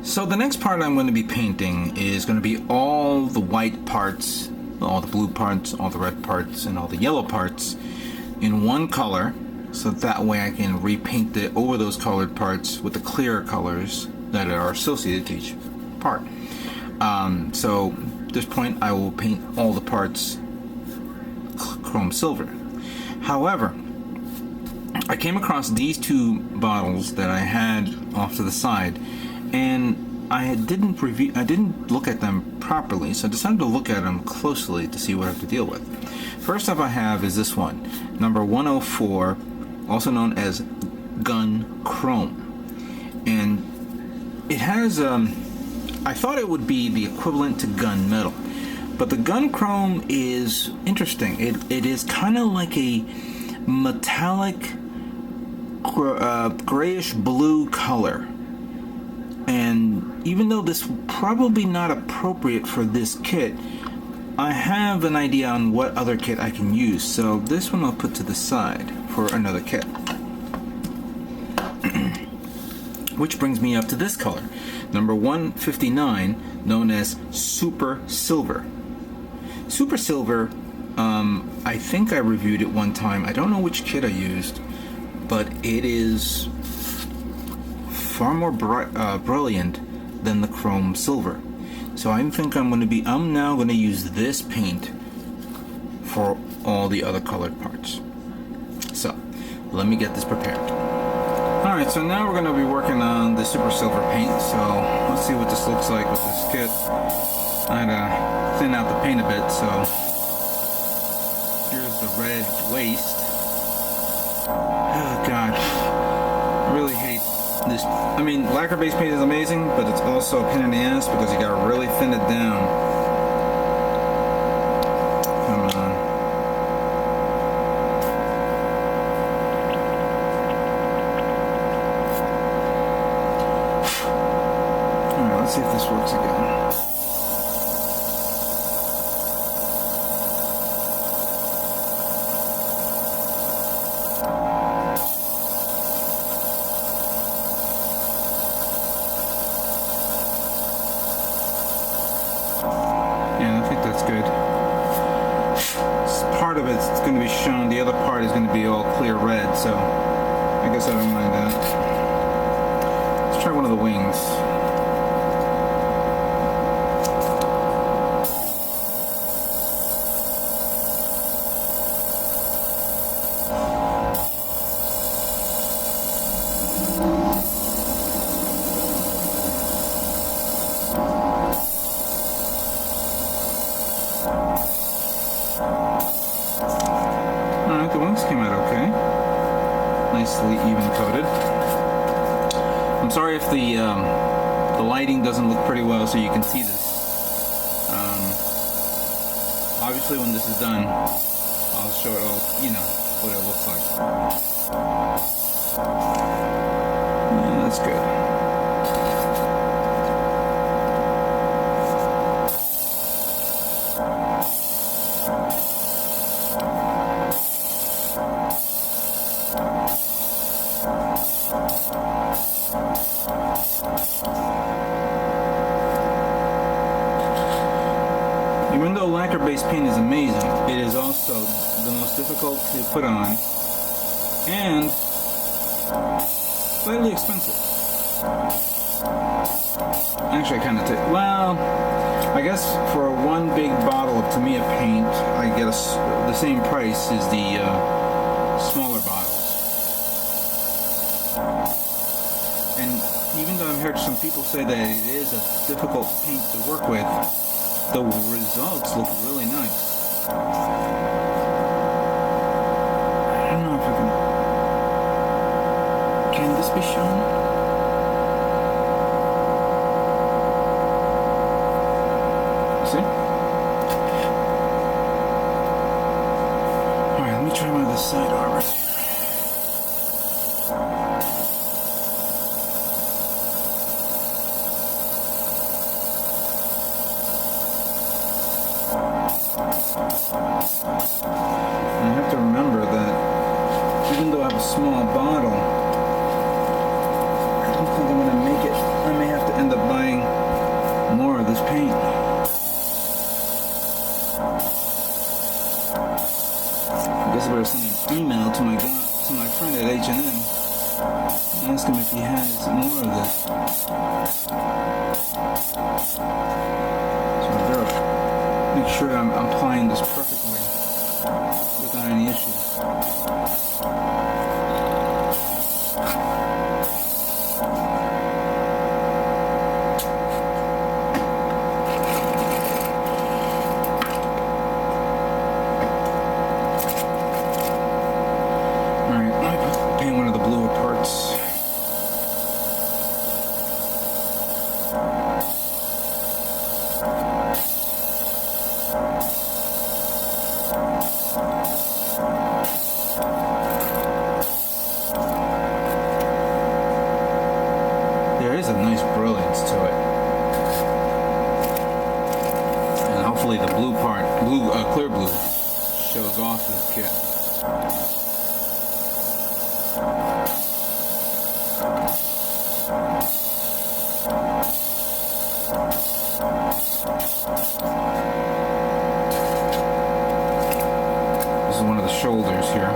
So the next part I'm going to be painting is going to be all the white parts, all the blue parts, all the red parts, and all the yellow parts in one color, so that way I can repaint it over those colored parts with the clearer colors that are associated to each part. So at this point I will paint all the parts chrome silver. However, I came across these two bottles that I had off to the side, and I didn't look at them properly, so I decided to look at them closely to see what I have to deal with. First up I have is this one, number 104, also known as Gun Chrome. And it has, I thought it would be the equivalent to gun metal, but the Gun Chrome is interesting. It is kind of like a metallic grayish blue color. And even though this is probably not appropriate for this kit, I have an idea on what other kit I can use, so this one I'll put to the side for another kit. Which brings me up to this color, number 159, known as Super Silver. Super Silver, I think I reviewed it one time. I don't know which kit I used, but it is far more brilliant than the Chrome Silver. So I think I'm now going to use this paint for all the other colored parts. So let me get this prepared. Alright, so now we're going to be working on the Super Silver paint, so let's see what this looks like with this kit. I had to thin out the paint a bit, so here's the red waste. Oh god, I really hate this. I mean, lacquer-based paint is amazing, but it's also a pain in the ass because you gotta really thin it down. Come on. Alright, let's see if this works again. Yeah, I think that's good. Part of it's going to be shown, the other part is going to be all clear red, so I guess I don't mind that. Let's try one of the wings. Alright, the wings came out okay. Nicely even coated. I'm sorry if the lighting doesn't look pretty well so you can see this. Obviously when this is done, I'll show it all, what it looks like. Yeah, that's good. Even though lacquer-based paint is amazing, it is also the most difficult to put on and slightly expensive. Actually, I kind of well, I guess for one big bottle of Tamiya paint, I get the same price as the smaller bottles. And even though I've heard some people say that it is a difficult paint to work with, the results look really nice. I don't know if I can this be shown? See? Alright, let me try my other side armor. And you have to remember that even though I have a small bottle, I don't think I'm going to make it. I may have to end up buying more of this paint. I guess I better send an email to my friend at H&M and ask him if he has more of this. So I better make sure I'm applying this perfectly without any issues. There is a nice brilliance to it, and hopefully the blue part, clear blue, shows off this kit. This is one of the shoulders here.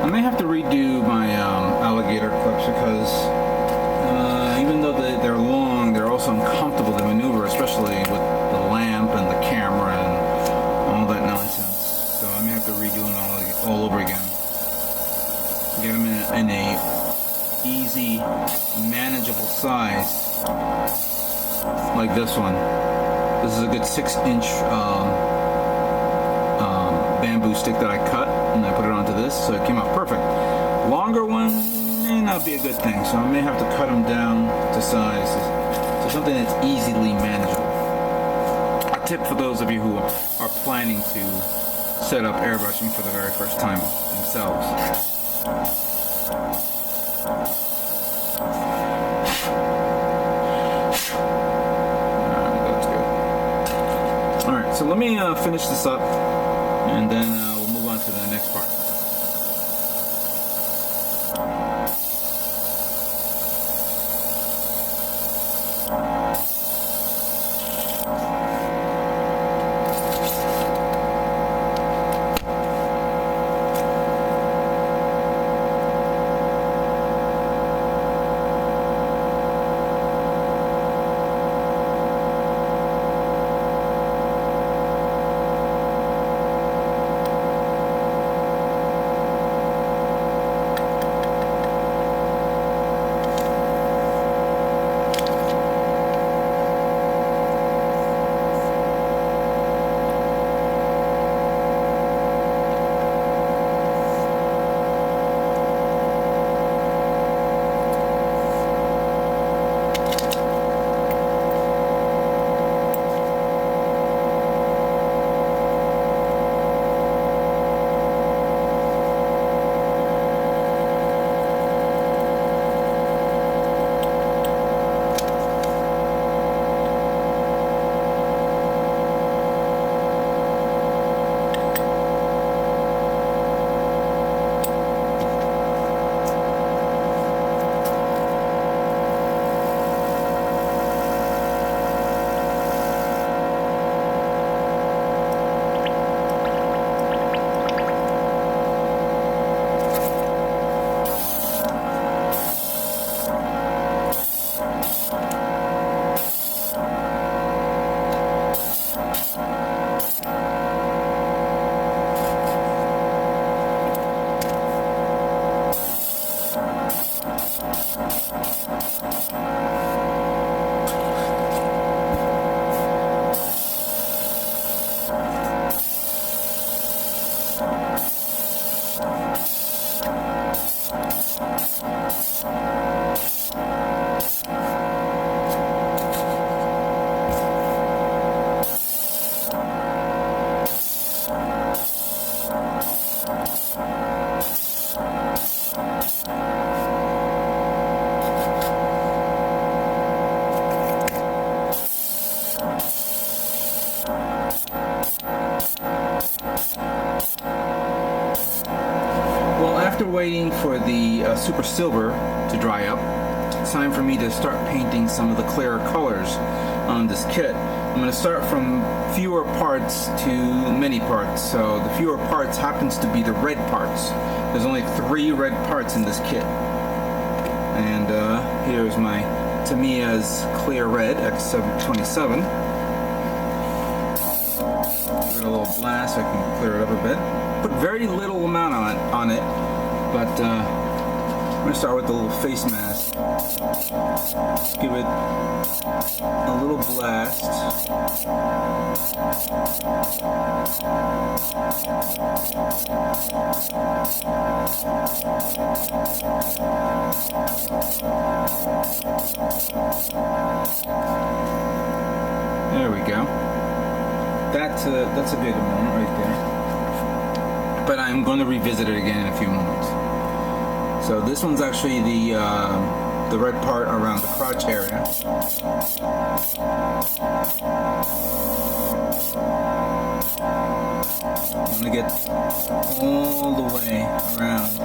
I may have to redo my alligator clips because even though they're long, they're also uncomfortable to maneuver, especially with the lamp and the camera and all that nonsense. So I may have to redo them all over again. Get them in a easy, manageable size, like this one. This is a good 6-inch bamboo stick that I cut, and I put it onto this, so it came out perfect. Longer one may not be a good thing, so I may have to cut them down to size to something that's easily manageable. A tip for those of you who are planning to set up airbrushing for the very first time themselves. That's good. Alright, so let me finish this up, and then we'll move on to the next part. after waiting for the super silver to dry up, it's time for me to start painting some of the clearer colors on this kit. I'm going to start from fewer parts to many parts. So the fewer parts happens to be the red parts. There's only 3 red parts in this kit. And here's my Tamiya's clear red X727. Give it a little blast so I can clear it up a bit. Put very little amount on it, but I'm going to start with the little face mask. Give it a little blast. There we go. That's a good moment right there. But I'm going to revisit it again in a few moments. So this one's actually the red part around the crotch area. I'm going to get all the way around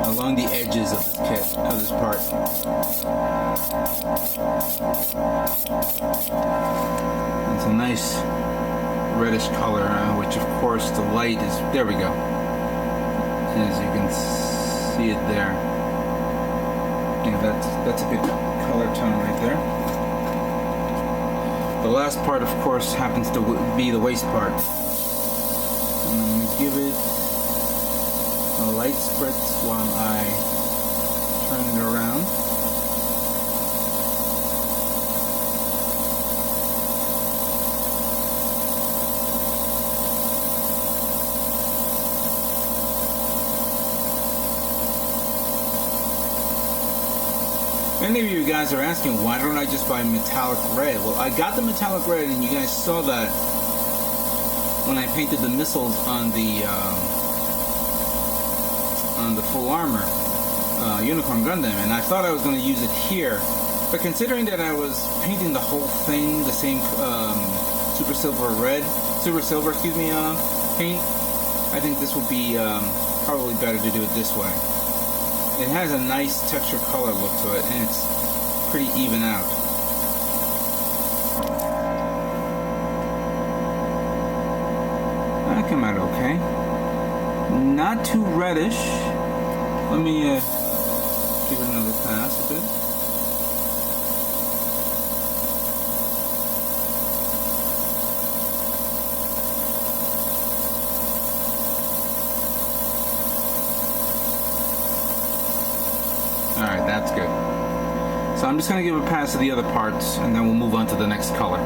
along the edges of this kit, of this part. It's a nice reddish color, which of course the light is, there we go. As you can see it there. Yeah, that's a good color tone right there. The last part, of course, happens to be the waist part. I'm going to give it a light spritz while I turn it around. Many of you guys are asking, why don't I just buy metallic red? Well, I got the metallic red, and you guys saw that when I painted the missiles on the full armor Unicorn Gundam, and I thought I was going to use it here. But considering that I was painting the whole thing the same super silver, paint, I think this will be probably better to do it this way. It has a nice texture color look to it, and it's pretty even out. That came out okay. Not too reddish. Let me give it another pass a bit. Alright, that's good. So I'm just going to give a pass to the other parts, and then we'll move on to the next color.